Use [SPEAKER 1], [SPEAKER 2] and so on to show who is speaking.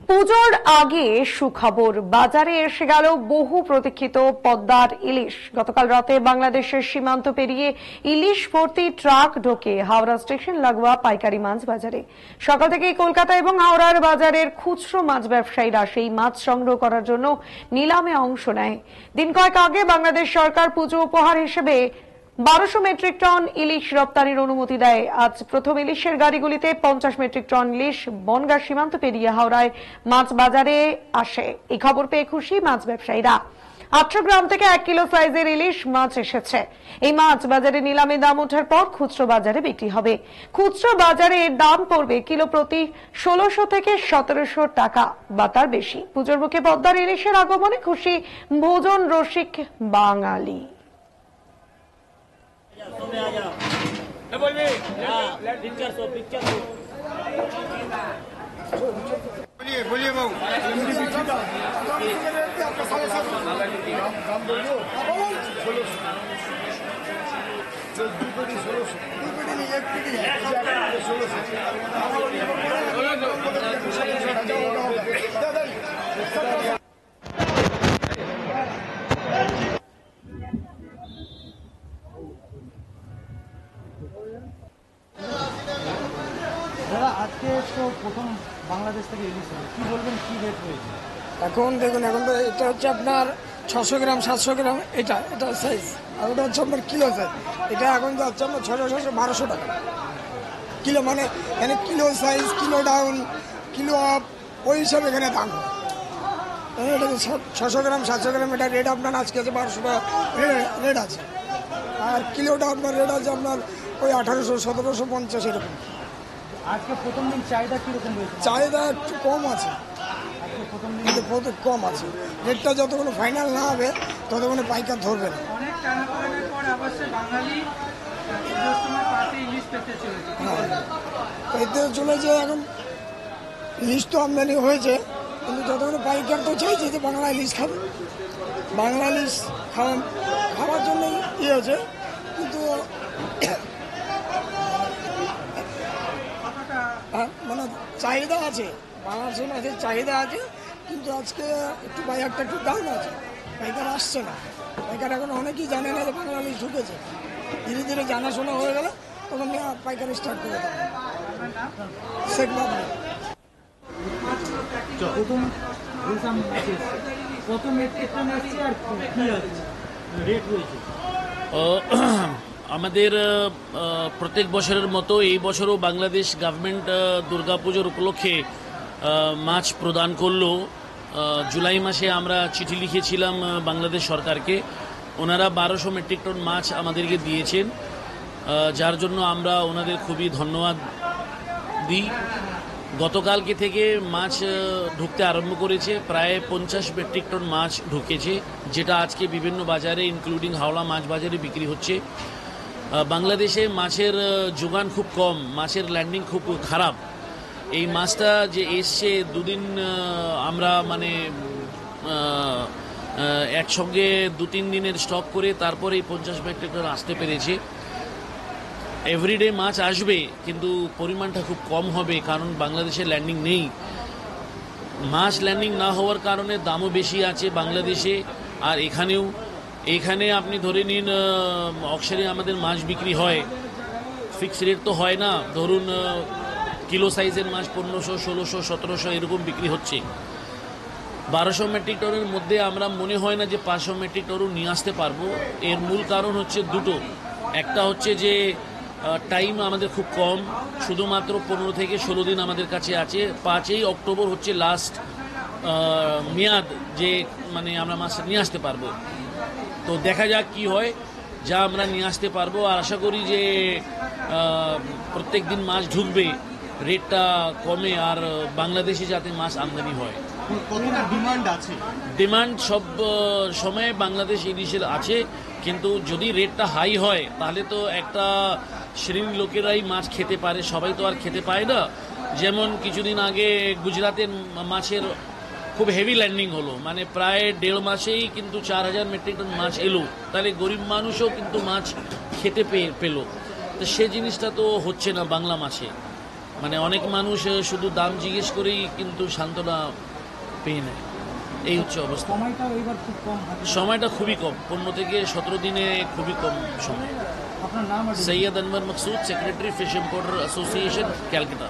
[SPEAKER 1] পুজোর আগে সুখবর বাজারে এসে গেল বহু প্রতীক্ষিত পদ্মার ইলিশ। গতকাল রাতে বাংলাদেশের সীমান্ত পেরিয়ে ইলিশ ভর্তি ট্রাক ঢোকে হাওড়া স্টেশন লাগোয়া পাইকারি মাছ বাজারে। সকাল থেকেই কলকাতা এবং হাওড়ার বাজারের খুচরো মাছ ব্যবসায়ীরা সেই মাছ সংগ্রহ করার জন্য নিলামে অংশ নেয়। দিন কয়েক আগে বাংলাদেশ সরকার পুজো উপহার হিসেবে 1200 মেট্রিক টন ইলিশ রপ্তানির অনুমতি দেয়। আজ প্রথম ইলিশের গাড়িগুলিতে 50 মেট্রিক টন ইলিশ বনগাঁ সীমান্ত পেরিয়ে হাওড়ায় মাছ বাজারে আসে। এই খবর পেয়ে খুশি মাছ ব্যবসায়ীরা। 800 গ্রাম থেকে 1 কিলো সাইজের ইলিশ মাছ এসেছে। এই মাছ বাজারে নিলামে দাম ওঠার পর খুচরো বাজারে বিক্রি হবে। খুচরো বাজারে এর দাম পড়বে কিলো প্রতি 1600 থেকে 1700 টাকা বা তার বেশি। পুজোর মুখে পদ্মার ইলিশের আগমনে খুশি ভোজন রসিক বাঙালি।
[SPEAKER 2] बोलिए बाबू
[SPEAKER 3] দাদা আজকে তো প্রথম বাংলাদেশ থেকে ইলিশ হলো, কি বলবেন, কি রেট রয়েছে?
[SPEAKER 4] এখন দেখুন, এখন তো এটা হচ্ছে আপনার 600 গ্রাম 700 গ্রাম, এটা সাইজ, আর ওটা হচ্ছে আপনার কিলো সাইজ। এটা এখন যাচ্ছে আপনার 600-1200 টাকা কিলো, মানে এখানে kilo size, kilo down, kilo up, ওই হিসাবে এখানে দাম। এটা 600 গ্রাম 700 গ্রাম, এটা রেট আপনার আজকে আছে 1200 টাকা রেট আছে। আর কিলোটা আপনার রেট আছে আপনার ওই 1800-1750 এরকম।
[SPEAKER 3] আজকে প্রথম দিন চাহিদা কিরকম রয়েছে?
[SPEAKER 4] চাহিদা একটু কম আছে,
[SPEAKER 3] আজকে প্রথম দিন
[SPEAKER 4] কিন্তু বহুত কম আছে। রেটটা যতক্ষণ ফাইনাল না হবে ততক্ষণ পাইকার ধরবে না।
[SPEAKER 3] অনেক টানাপোড়েনের পর অবশ্যই বাঙালি পুজোর সময় পাতে ইলিশ পেতে চলেছে।
[SPEAKER 4] এতে চলেছে, এখন ইলিশ তো আমদানি হয়েছে, কিন্তু যতক্ষণ পাইকার তো চাইছে যে বাংলা ইলিশ খাবে, বাংলা ইলিশ খাওয়ার জন্য ইয়ে হয়েছে, কিন্তু মানে চাহিদা আছে, বাংলাদেশের মাছের চাহিদা আছে, কিন্তু আজকে একটু বাজারটা একটু ডাউন আছে, পাইকার আসছে না। পাইকার এখন অনেকেই জানে না যে বাংলা ইলিশ ঢুকেছে। ধীরে ধীরে জানাশোনা হয়ে গেলে তখন পাইকারি স্টার্ট করে দেবে। শেখ বাবু
[SPEAKER 3] প্রথম কত মেট্রিক টন এসছে আর কি রেট রয়েছে?
[SPEAKER 5] আমাদের প্রত্যেক বছরের মতো এই বছরও বাংলাদেশ গভর্নমেন্ট দুর্গাপুজোর উপলক্ষে মাছ প্রদান করলো। জুলাই মাসে আমরা চিঠি লিখেছিলাম বাংলাদেশ সরকারকে, ওনারা 1200 মেট্রিক টন মাছ আমাদেরকে দিয়েছেন, যার জন্য আমরা ওনাদের খুবই ধন্যবাদ দিই। গতকালকে থেকে মাছ ঢুকতে আরম্ভ করেছে, প্রায় 50 মেট্রিক টন মাছ ঢুকেছে, যেটা আজকে বিভিন্ন বাজারে ইনক্লুডিং হাওড়া মাছ বাজারে বিক্রি হচ্ছে। বাংলাদেশে মাছের যোগান খুব কম, মাছের ল্যান্ডিং খুব খারাপ। এই মাছটা যে এসছে দুদিন আমরা মানে একসঙ্গে 2-3 দিনের স্টক করে তারপরে এই 50 মেট্রিক টন আসতে পেরেছে। এভরিডে মাছ আসবে, কিন্তু পরিমাণটা খুব কম হবে, কারণ বাংলাদেশে ল্যান্ডিং নেই। মাছ ল্যান্ডিং না হওয়ার কারণে দামও বেশি আছে বাংলাদেশে আর এখানেও। এখানে আপনি ধরে নিন অকশারে আমাদের মাছ বিক্রি হয়, ফিক্স রেট তো হয় না। ধরুন কিলো সাইজের মাছ 1500, 1600, 1700 এরকম বিক্রি হচ্ছে। 1200 মেট্রিক টনের মধ্যে আমরা মনে হয় না যে 500 মেট্রিক টনও নিয়ে আসতে পারবো। এর মূল কারণ হচ্ছে দুটো। একটা হচ্ছে যে টাইম আমাদের খুব কম, শুধুমাত্র 15 থেকে 16 দিন আমাদের কাছে আছে। 5ই অক্টোবর হচ্ছে লাস্ট মেয়াদ, যে মানে আমরা মাছ নিয়ে আসতে পারবো। তো দেখা যাক কি হয়, যা আমরা নিয়ে আসতে পারবো। আর আশা করি যে প্রত্যেক দিন মাছ ঢুকবে, রেটটা কমে, আর বাংলাদেশে যাতে মাছ আমদানি হয়।
[SPEAKER 3] ডিমান্ড আছে?
[SPEAKER 5] ডিমান্ড সব সময় বাংলাদেশ ইলিশের আছে, কিন্তু যদি রেটটা হাই হয় তাহলে তো একটা শ্রেণীর লোকেরাই মাছ খেতে পারে, সবাই তো আর খেতে পায় না। যেমন কিছুদিন আগে গুজরাতের মাছের খুব হেভি ল্যান্ডিং হলো, মানে প্রায় 1.5 মাসেই কিন্তু 4000 মেট্রিক টন মাছ এলো। তাহলে গরিব মানুষও কিন্তু মাছ খেতে পেলো। তো সে জিনিসটা তো হচ্ছে না বাংলা মাছে। মানে অনেক মানুষ শুধু দাম জিজ্ঞেস করেই কিন্তু সান্ত্বনা পেয়ে নেয়। এই হচ্ছে অবস্থা।
[SPEAKER 3] সময়টাও এবার খুব কম হাতে।
[SPEAKER 5] সময়টা খুবই কম, 15 থেকে 17 দিনে খুবই কম সময়।
[SPEAKER 3] আপনার নাম আর
[SPEAKER 5] Syed Anwar Maksud, secretary, fish importer association, Calcutta.